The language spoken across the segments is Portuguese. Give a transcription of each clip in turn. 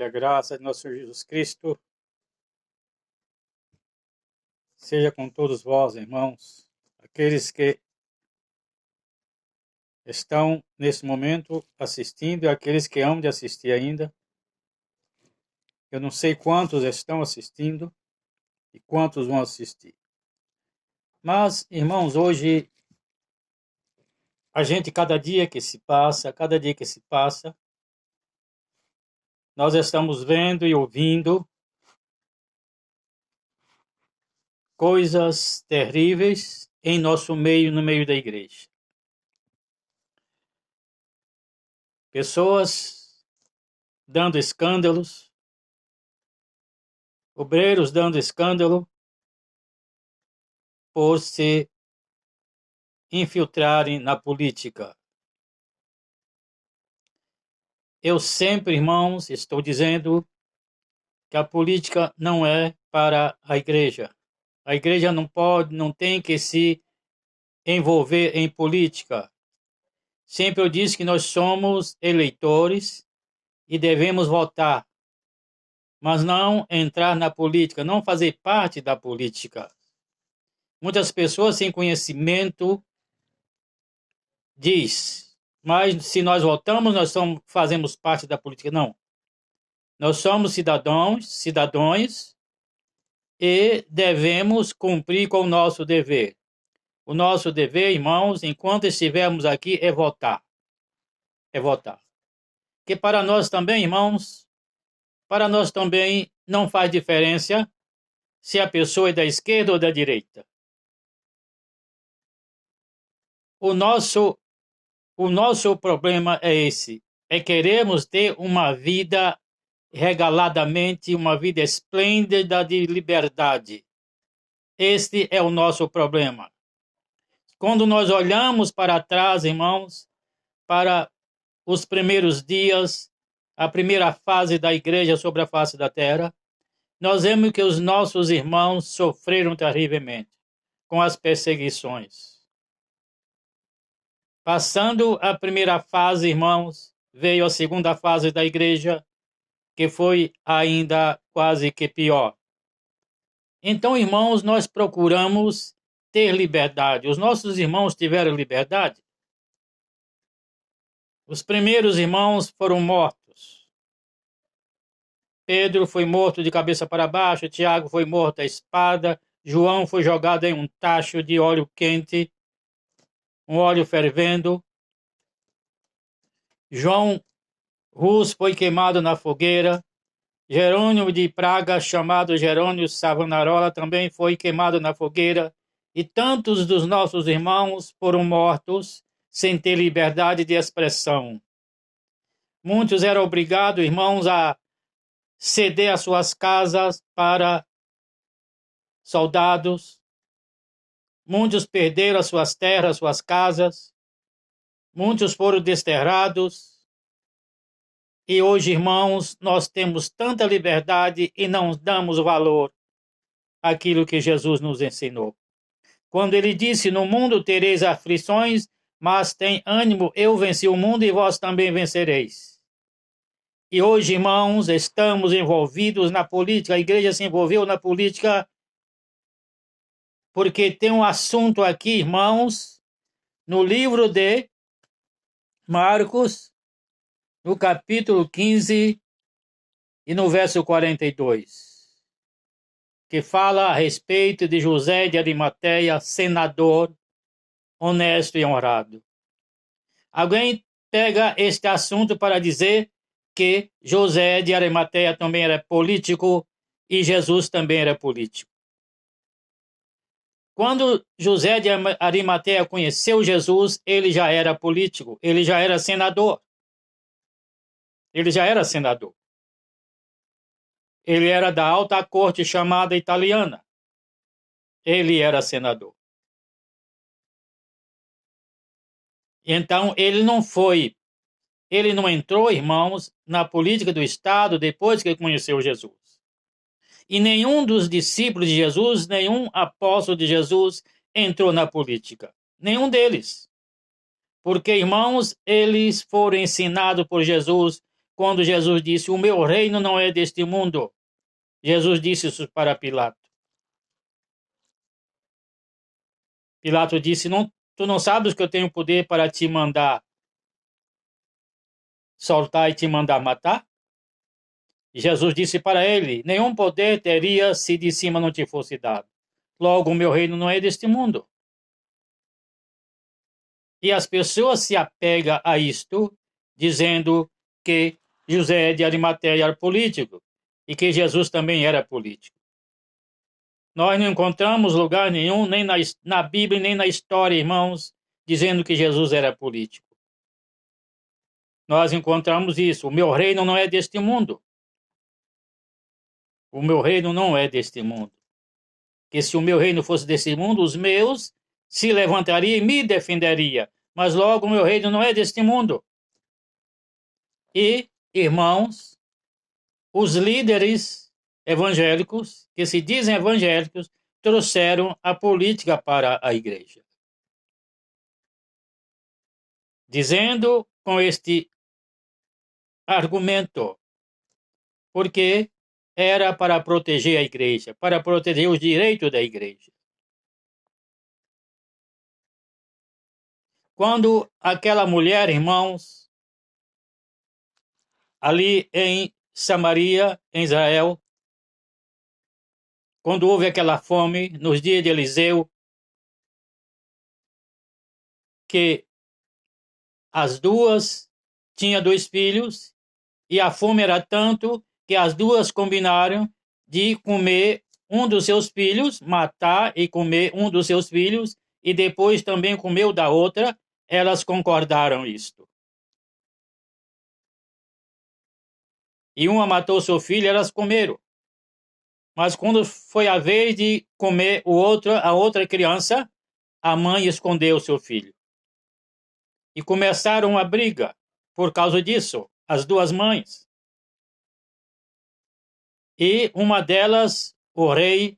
Que a graça de nosso Senhor Jesus Cristo seja com todos vós, irmãos, aqueles que estão nesse momento assistindo e aqueles que hão de assistir ainda. Eu não sei quantos estão assistindo e quantos vão assistir. Mas, irmãos, hoje a gente, cada dia que se passa, nós estamos vendo e ouvindo coisas terríveis em nosso meio, no meio da igreja. Pessoas dando escândalos, obreiros dando escândalo por se infiltrarem na política. Eu sempre, irmãos, estou dizendo que a política não é para a igreja. A igreja não tem que se envolver em política. Sempre eu disse que nós somos eleitores e devemos votar, mas não entrar na política, não fazer parte da política. Muitas pessoas sem conhecimento diz, mas se nós votamos, fazemos parte da política. Não. Nós somos cidadãos e devemos cumprir com o nosso dever. O nosso dever, irmãos, enquanto estivermos aqui, é votar. É votar. Que para nós também, irmãos, não faz diferença se a pessoa é da esquerda ou da direita. O nosso problema é esse, é queremos ter uma vida regaladamente, uma vida esplêndida de liberdade. Este é o nosso problema. Quando nós olhamos para trás, irmãos, para os primeiros dias, a primeira fase da igreja sobre a face da terra, nós vemos que os nossos irmãos sofreram terrivelmente com as perseguições. Passando a primeira fase, irmãos, veio a segunda fase da igreja, que foi ainda quase que pior. Então, irmãos, nós procuramos ter liberdade. Os nossos irmãos tiveram liberdade. Os primeiros irmãos foram mortos. Pedro foi morto de cabeça para baixo, Tiago foi morto à espada, João foi jogado em um tacho de óleo quente, um óleo fervendo. João Rus foi queimado na fogueira. Jerônimo de Praga, chamado Jerônimo Savonarola, também foi queimado na fogueira. E tantos dos nossos irmãos foram mortos sem ter liberdade de expressão. Muitos eram obrigados, irmãos, a ceder as suas casas para soldados. Muitos perderam as suas terras, suas casas. Muitos foram desterrados. E hoje, irmãos, nós temos tanta liberdade e não damos valor àquilo que Jesus nos ensinou. Quando ele disse, no mundo tereis aflições, mas tem ânimo, eu venci o mundo e vós também vencereis. E hoje, irmãos, estamos envolvidos na política, a igreja se envolveu na política porque tem um assunto aqui, irmãos, no livro de Marcos, no capítulo 15 e no verso 42. Que fala a respeito de José de Arimateia, senador, honesto e honrado. Alguém pega este assunto para dizer que José de Arimateia também era político e Jesus também era político. Quando José de Arimateia conheceu Jesus, ele já era político, ele já era senador. Ele já era senador. Ele era da alta corte chamada italiana. Ele era senador. Então, ele não entrou, irmãos, na política do Estado depois que conheceu Jesus. E nenhum dos discípulos de Jesus, nenhum apóstolo de Jesus entrou na política. Nenhum deles. Porque, irmãos, eles foram ensinados por Jesus quando Jesus disse: o meu reino não é deste mundo. Jesus disse isso para Pilato. Pilato disse: tu não sabes que eu tenho poder para te mandar soltar e te mandar matar? Jesus disse para ele: nenhum poder teria se de cima não te fosse dado. Logo, o meu reino não é deste mundo. E as pessoas se apegam a isto, dizendo que José de Arimateia era político e que Jesus também era político. Nós não encontramos lugar nenhum, nem na Bíblia, nem na história, irmãos, dizendo que Jesus era político. Nós encontramos isso. O meu reino não é deste mundo. O meu reino não é deste mundo. Que se o meu reino fosse deste mundo, os meus se levantariam e me defenderiam. Mas logo o meu reino não é deste mundo. E, irmãos, os líderes evangélicos, que se dizem evangélicos, trouxeram a política para a igreja. Dizendo com este argumento, porque era para proteger a igreja, para proteger os direitos da igreja. Quando aquela mulher, irmãos, ali em Samaria, em Israel, quando houve aquela fome, nos dias de Eliseu, que as duas tinham 2 filhos, e a fome era tanto que as duas combinaram de comer um dos seus filhos, matar e comer um dos seus filhos, e depois também comer o da outra. Elas concordaram isto. E uma matou seu filho, elas comeram. Mas quando foi a vez de comer a outra criança, a mãe escondeu seu filho. E começaram a briga por causa disso, as duas mães. E uma delas, o rei,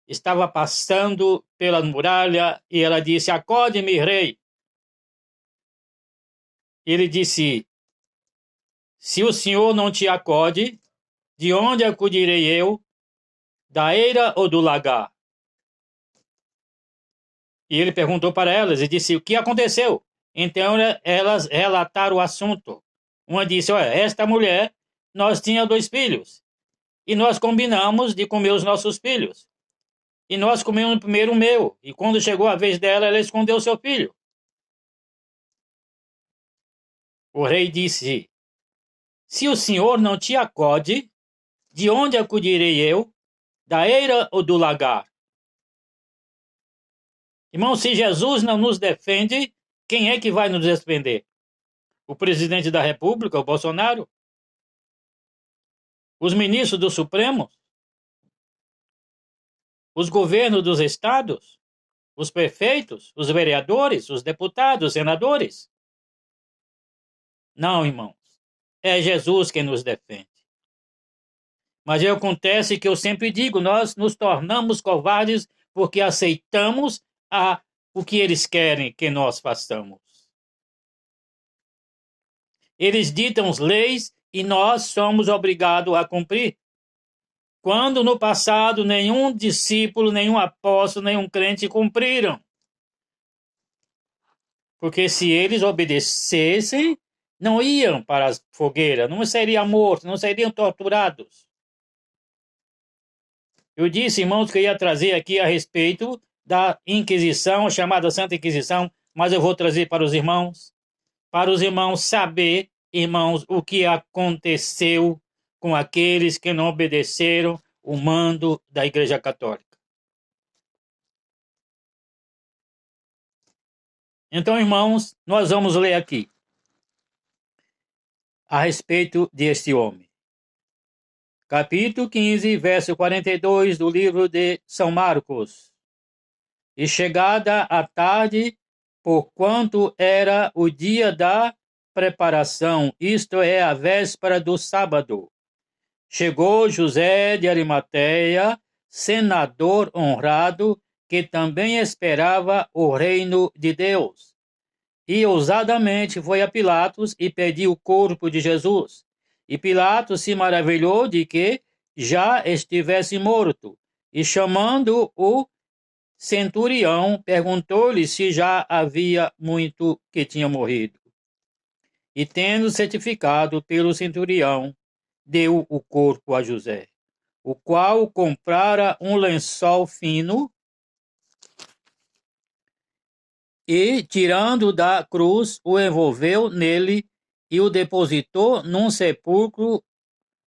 estava passando pela muralha e ela disse: acode-me, rei. Ele disse: se o senhor não te acode, de onde acudirei eu? Da eira ou do lagar? E ele perguntou para elas e disse: o que aconteceu? Então elas relataram o assunto. Uma disse: olha, esta mulher, nós tínhamos 2 filhos e nós combinamos de comer os nossos filhos. E nós comemos primeiro o meu, e quando chegou a vez dela, ela escondeu seu filho. O rei disse: se o senhor não te acode, de onde acudirei eu? Da eira ou do lagar? Irmão, se Jesus não nos defende, quem é que vai nos defender? O presidente da República, o Bolsonaro? Os ministros do Supremo? Os governos dos estados? Os prefeitos? Os vereadores? Os deputados? Os senadores? Não, irmãos. É Jesus quem nos defende. Mas acontece que eu sempre digo, nós nos tornamos covardes porque aceitamos o que eles querem que nós façamos. Eles ditam as leis e nós somos obrigados a cumprir. Quando no passado nenhum discípulo, nenhum apóstolo, nenhum crente cumpriram. Porque se eles obedecessem, não iam para a fogueira, não seriam mortos, não seriam torturados. Eu disse, irmãos, que eu ia trazer aqui a respeito da Inquisição, chamada Santa Inquisição, mas eu vou trazer para os irmãos saber, irmãos, o que aconteceu com aqueles que não obedeceram o mando da Igreja Católica. Então, irmãos, nós vamos ler aqui a respeito deste homem. Capítulo 15, verso 42 do livro de São Marcos. E chegada a tarde, porquanto era o dia da preparação, isto é, a véspera do sábado, chegou José de Arimateia, senador honrado, que também esperava o reino de Deus. E ousadamente foi a Pilatos e pediu o corpo de Jesus. E Pilatos se maravilhou de que já estivesse morto, e chamando o centurião, perguntou-lhe se já havia muito que tinha morrido. E tendo certificado pelo centurião, deu o corpo a José, o qual comprara um lençol fino e, tirando da cruz, o envolveu nele e o depositou num sepulcro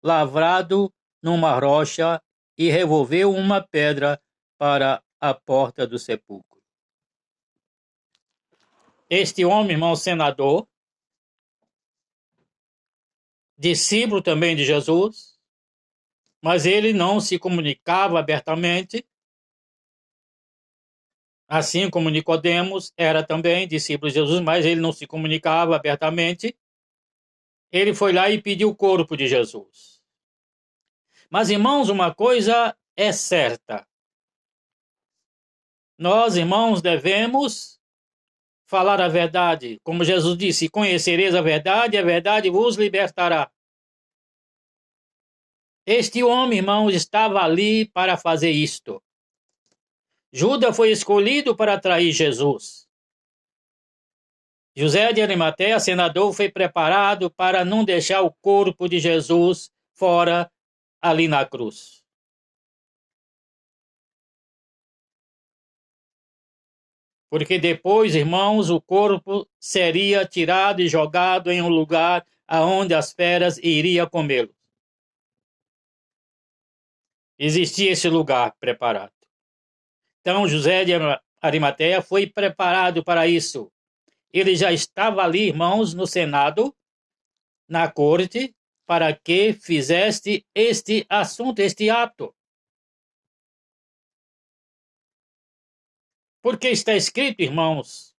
lavrado numa rocha e revolveu uma pedra para a porta do sepulcro. Este homem, irmão senador, discípulo também de Jesus, mas ele não se comunicava abertamente, assim como Nicodemos era também discípulo de Jesus, mas ele não se comunicava abertamente. Ele foi lá e pediu o corpo de Jesus. Mas, irmãos, uma coisa é certa. Nós, irmãos, devemos falar a verdade. Como Jesus disse, conhecereis a verdade vos libertará. Este homem, irmãos, estava ali para fazer isto. Judas foi escolhido para trair Jesus. José de Arimateia, senador, foi preparado para não deixar o corpo de Jesus fora ali na cruz. Porque depois, irmãos, o corpo seria tirado e jogado em um lugar aonde as feras iriam comê-lo. Existia esse lugar preparado. Então, José de Arimateia foi preparado para isso. Ele já estava ali, irmãos, no Senado, na corte, para que fizeste este assunto, este ato. Porque está escrito, irmãos,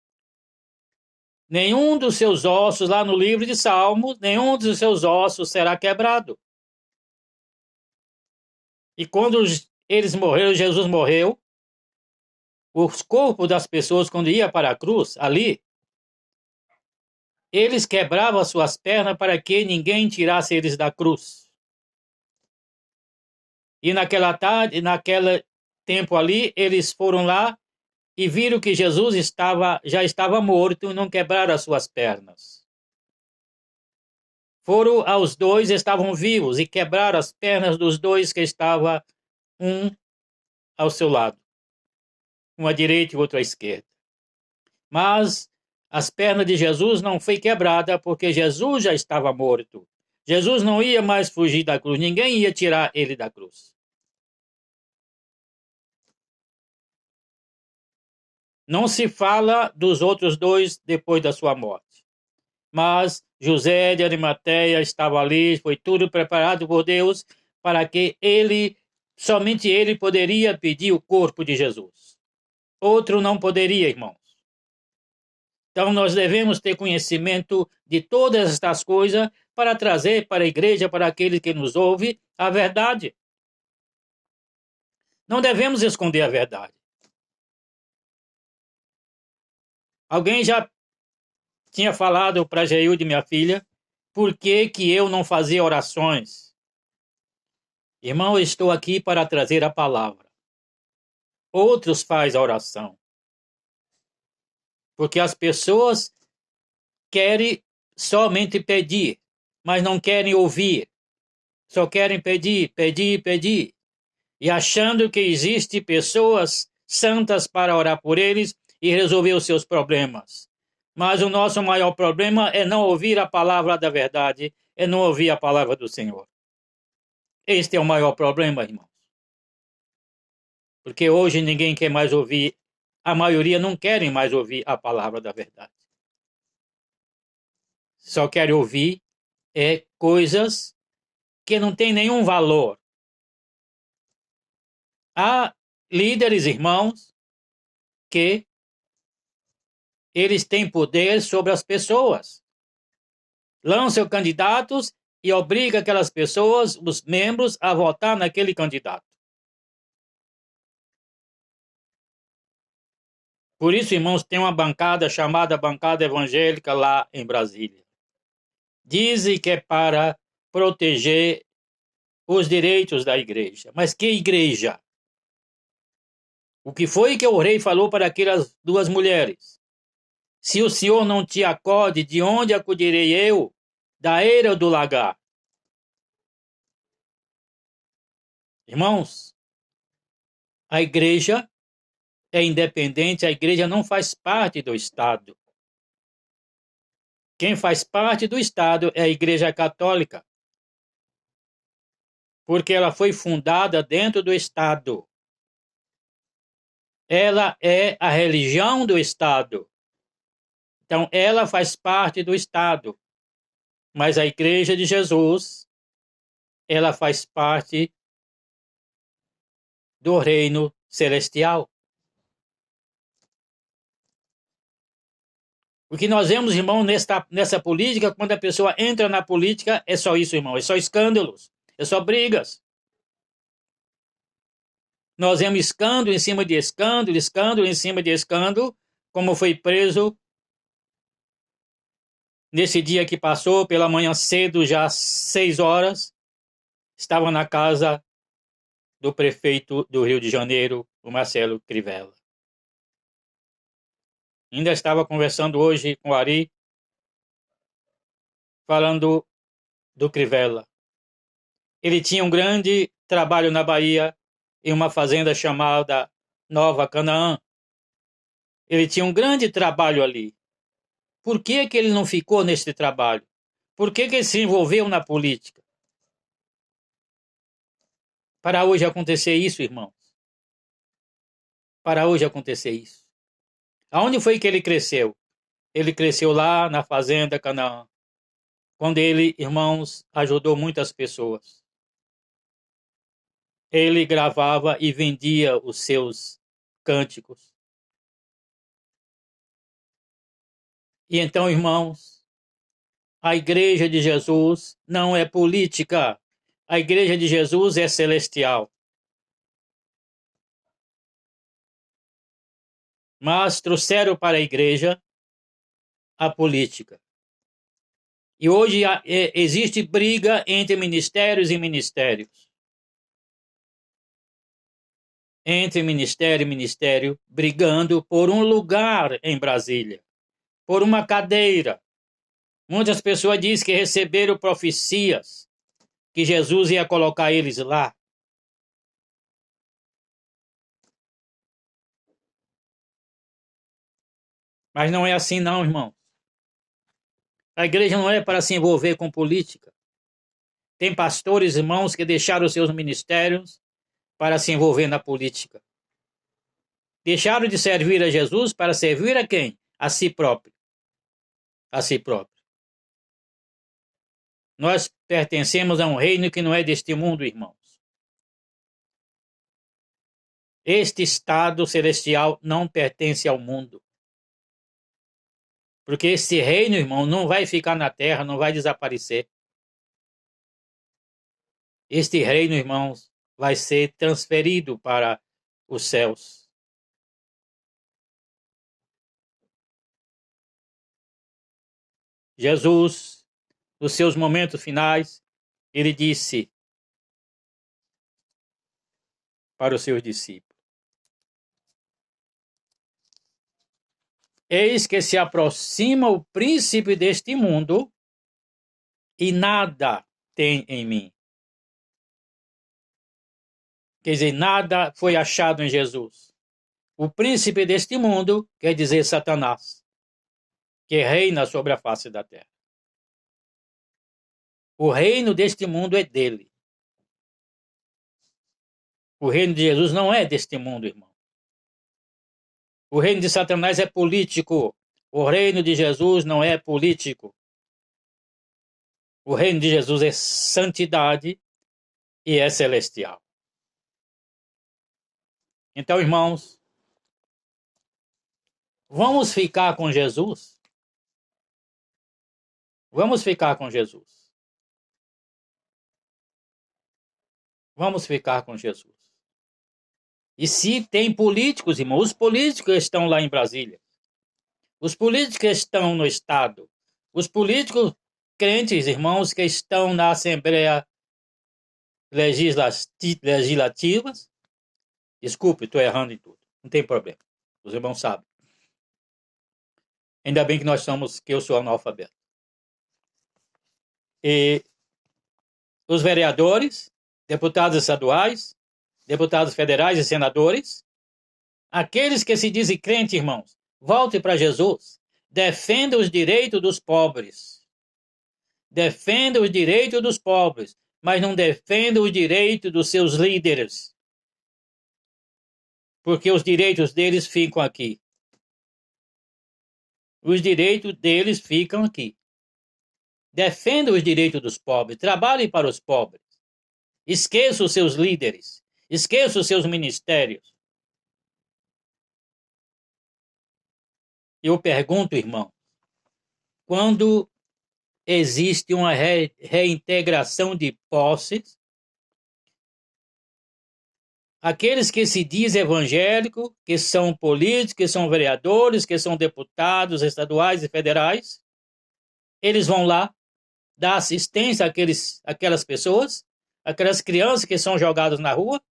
nenhum dos seus ossos, lá no livro de Salmos, nenhum dos seus ossos será quebrado. E quando eles morreram, Jesus morreu, os corpos das pessoas, quando ia para a cruz, ali, eles quebravam as suas pernas para que ninguém tirasse eles da cruz. E naquela tarde, naquele tempo ali, eles foram lá e viram que Jesus já estava morto e não quebraram as suas pernas. Foram aos dois, estavam vivos, e quebraram as pernas dos dois que estavam um ao seu lado, um à direita e outro à esquerda. Mas as pernas de Jesus não foi quebrada porque Jesus já estava morto. Jesus não ia mais fugir da cruz, ninguém ia tirar ele da cruz. Não se fala dos outros dois depois da sua morte. Mas José de Arimateia estava ali, foi tudo preparado por Deus para que somente ele poderia pedir o corpo de Jesus. Outro não poderia, irmãos. Então nós devemos ter conhecimento de todas estas coisas para trazer para a igreja, para aqueles que nos ouvem, a verdade. Não devemos esconder a verdade. Alguém já tinha falado para Geilde, minha filha, por que eu não fazia orações. Irmão, eu estou aqui para trazer a palavra. Outros fazem a oração. Porque as pessoas querem somente pedir, mas não querem ouvir. Só querem pedir, pedir, pedir. E achando que existem pessoas santas para orar por eles e resolver os seus problemas. Mas o nosso maior problema é não ouvir a palavra da verdade, é não ouvir a palavra do Senhor. Este é o maior problema, irmãos. Porque hoje ninguém quer mais ouvir, a maioria não querem mais ouvir a palavra da verdade. Só querem ouvir coisas que não têm nenhum valor. Há líderes, irmãos, que eles têm poder sobre as pessoas. Lançam candidatos e obrigam aquelas pessoas, os membros, a votar naquele candidato. Por isso, irmãos, tem uma bancada chamada Bancada Evangélica lá em Brasília. Dizem que é para proteger os direitos da igreja. Mas que igreja? O que foi que o rei falou para aquelas duas mulheres? Se o Senhor não te acode, de onde acudirei eu? Da eira ou do lagar? Irmãos, a igreja é independente, a igreja não faz parte do Estado. Quem faz parte do Estado é a Igreja Católica, porque ela foi fundada dentro do Estado. Ela é a religião do Estado. Então, ela faz parte do Estado. Mas a Igreja de Jesus, ela faz parte do reino celestial. O que nós vemos, irmão, nessa política, quando a pessoa entra na política, é só isso, irmão. É só escândalos, é só brigas. Nós vemos escândalo em cima de escândalo, escândalo em cima de escândalo, como foi preso nesse dia que passou, pela manhã cedo, já às 6 horas, estava na casa do prefeito do Rio de Janeiro, o Marcelo Crivella. Ainda estava conversando hoje com o Ari, falando do Crivella. Ele tinha um grande trabalho na Bahia, em uma fazenda chamada Nova Canaã. Ele tinha um grande trabalho ali. Por que que ele não ficou nesse trabalho? Por que que ele se envolveu na política? Para hoje acontecer isso, irmãos. Para hoje acontecer isso. Aonde foi que ele cresceu? Ele cresceu lá na fazenda Canaã, quando ele, irmãos, ajudou muitas pessoas. Ele gravava e vendia os seus cânticos. E então, irmãos, a Igreja de Jesus não é política. A Igreja de Jesus é celestial. Mas trouxeram para a Igreja a política. E hoje existe briga entre ministérios e ministérios. Entre ministério e ministério, brigando por um lugar em Brasília, por uma cadeira. Muitas pessoas dizem que receberam profecias, que Jesus ia colocar eles lá. Mas não é assim não, irmão. A igreja não é para se envolver com política. Tem pastores, irmãos, que deixaram seus ministérios para se envolver na política. Deixaram de servir a Jesus para servir a quem? A si próprio. A si próprio. Nós pertencemos a um reino que não é deste mundo, irmãos. Este estado celestial não pertence ao mundo. Porque este reino, irmão, não vai ficar na terra, não vai desaparecer. Este reino, irmãos, vai ser transferido para os céus. Jesus, nos seus momentos finais, ele disse para os seus discípulos: eis que se aproxima o príncipe deste mundo e nada tem em mim. Quer dizer, nada foi achado em Jesus. O príncipe deste mundo quer dizer Satanás, que reina sobre a face da terra. O reino deste mundo é dele. O reino de Jesus não é deste mundo, irmão. O reino de Satanás é político. O reino de Jesus não é político. O reino de Jesus é santidade e é celestial. Então, irmãos, vamos ficar com Jesus? Vamos ficar com Jesus. Vamos ficar com Jesus. E se tem políticos, irmãos, os políticos estão lá em Brasília. Os políticos estão no Estado. Os políticos crentes, irmãos, que estão na Assembleia Legislativa. Desculpe, estou errando em tudo. Não tem problema. Os irmãos sabem. Ainda bem que eu sou analfabeto. E os vereadores, deputados estaduais, deputados federais e senadores, aqueles que se dizem crentes, irmãos, volte para Jesus. Defenda os direitos dos pobres. Defenda os direitos dos pobres, mas não defenda os direitos dos seus líderes. Porque os direitos deles ficam aqui. Os direitos deles ficam aqui. Defenda os direitos dos pobres. Trabalhe para os pobres. Esqueça os seus líderes. Esqueça os seus ministérios. Eu pergunto, irmão, quando existe uma reintegração de posses, aqueles que se dizem evangélicos, que são políticos, que são vereadores, que são deputados estaduais e federais, eles vão lá dar assistência àquelas pessoas, aquelas crianças que são jogadas na rua.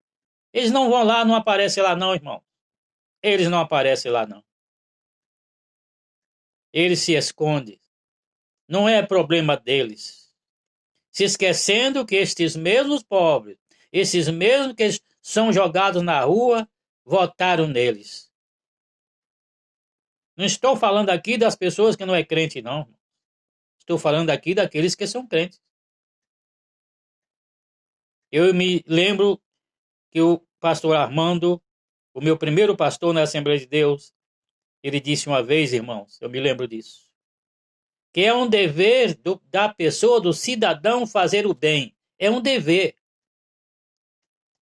Eles não vão lá, não aparecem lá não, irmão. Eles não aparecem lá não. Eles se escondem. Não é problema deles. Se esquecendo que estes mesmos pobres, esses mesmos que são jogados na rua, votaram neles. Não estou falando aqui das pessoas que não é crente, não. Estou falando aqui daqueles que são crentes. Eu me lembro que o pastor Armando, o meu primeiro pastor na Assembleia de Deus, ele disse uma vez, irmãos, eu me lembro disso, que é um dever da pessoa, do cidadão, fazer o bem. É um dever.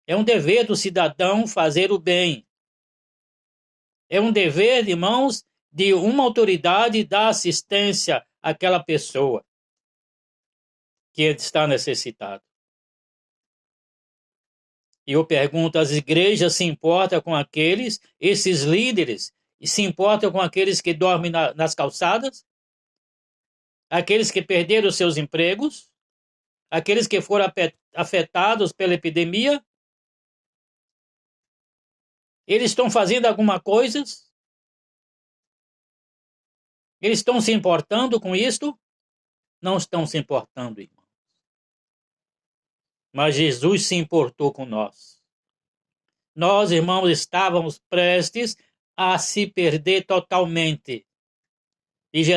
É um dever do cidadão fazer o bem. É um dever, irmãos, de uma autoridade dar assistência àquela pessoa que está necessitada. E eu pergunto, as igrejas se importam com esses líderes, e se importam com aqueles que dormem nas calçadas? Aqueles que perderam seus empregos? Aqueles que foram afetados pela epidemia? Eles estão fazendo alguma coisa? Eles estão se importando com isto? Não estão se importando, irmão. Mas Jesus se importou com nós. Nós, irmãos, estávamos prestes a se perder totalmente. E Jesus